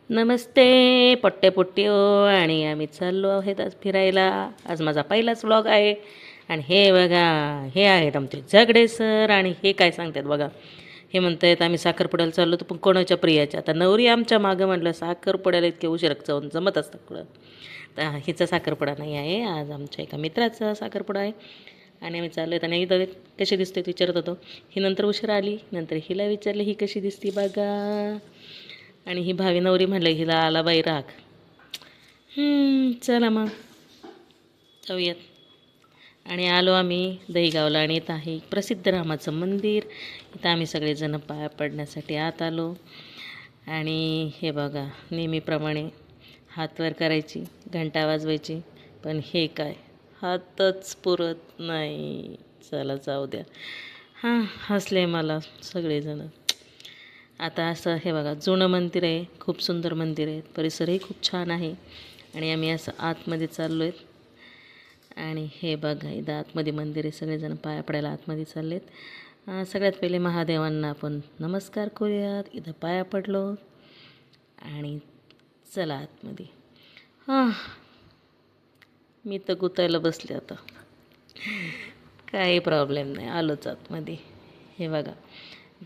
नमस्ते पट्टे पुट्टी हो. आणि आम्ही चाललो आहेत आज फिरायला. आज माझा पहिलाच व्लॉग आहे. आणि हे बघा, हे आहेत आमचे झगडे सर. आणि हे काय सांगतात बघा, हे म्हणतात आम्ही साखरपुड्याला चाललो तर पण कोणाच्या प्रियाच्या. आता नवरी आमच्या मागं म्हटलं साखरपुड्याला इतके उशीर जाऊन जमत असतं कुठं. तर हिचा साखरपुडा नाही आहे, आज आमच्या एका मित्राचा साखरपुडा आहे. आणि आम्ही चाललो आहेत. आणि इथं कशी दिसते विचारत होतो. ही नंतर उशीर आली, नंतर हिला विचारलं ही कशी दिसती बघा. आणि ही भावी नवरी म्हणलं हिला आला बाई राग. चला मग जाऊयात. आणि आलो आम्ही दहीगावला. आणि इथं आहे प्रसिद्ध रामाचं मंदिर. इथं आम्ही सगळेजण पाया पडण्यासाठी आत आलो. आणि हे बघा, नेहमीप्रमाणे हात वर करायची, घंटा वाजवायची. पण हे काय, हातच पुरत नाही. चला जाऊ द्या. हसले मला सगळेजण. आता असं हे बघा, जुनं मंदिर आहे, खूप सुंदर मंदिर आहे, परिसरही खूप छान आहे. आणि आम्ही असं आतमध्ये चाललो आहेत. आणि हे बघा, इथं आतमध्ये मंदिर आहे, सगळेजण पाया पडायला आतमध्ये चाललेत. सगळ्यात पहिले महादेवांना आपण नमस्कार करूयात. इथं पाया पडलो. आणि चला आतमध्ये. मी तर गुतायला बसले आता, काही प्रॉब्लेम नाही, आलोच आतमध्ये. हे बघा,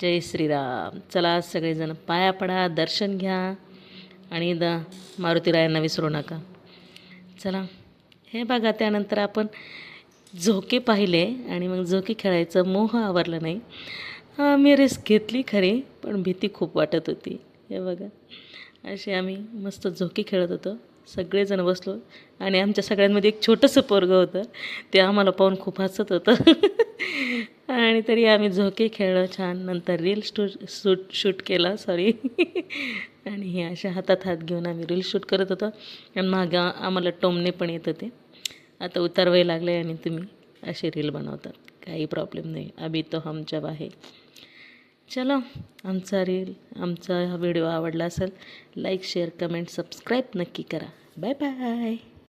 जय श्रीराम. चला सगळेजण पाया पडा, दर्शन घ्या. आणि मारुतीरायांना विसरू नका. चला, हे बघा, त्यानंतर आपण झोके पाहिले. आणि मग झोके खेळायचं मोह आवरला नाही. मी रिस्क घेतली खरी, पण भीती खूप वाटत होती. हे बघा, असे आम्ही मस्त झोके खेळत होतो, सगळेजण बसलो. आणि आमच्या सगळ्यांमध्ये एक छोटंसं पोरगं होतं, ते आम्हाला पाहून खूप हसत होतं. आणि तरी आम्ही झोके खेळलो छान. नंतर रील शूट केला, सॉरी. आणि हे अशा हातात हात घेऊन आम्ही रील शूट करत होतो. आणि मागं आम्हाला टोमणे पण येत होते. आता उतारवाय लागले आणि तुम्ही असे रील बनवतात, काही प्रॉब्लेम नाही, अभी तो हम जब आहे. चलो, आमचा हा व्हिडिओ आवडला असेल, लाईक शेअर कमेंट सबस्क्राईब नक्की करा. Bye bye.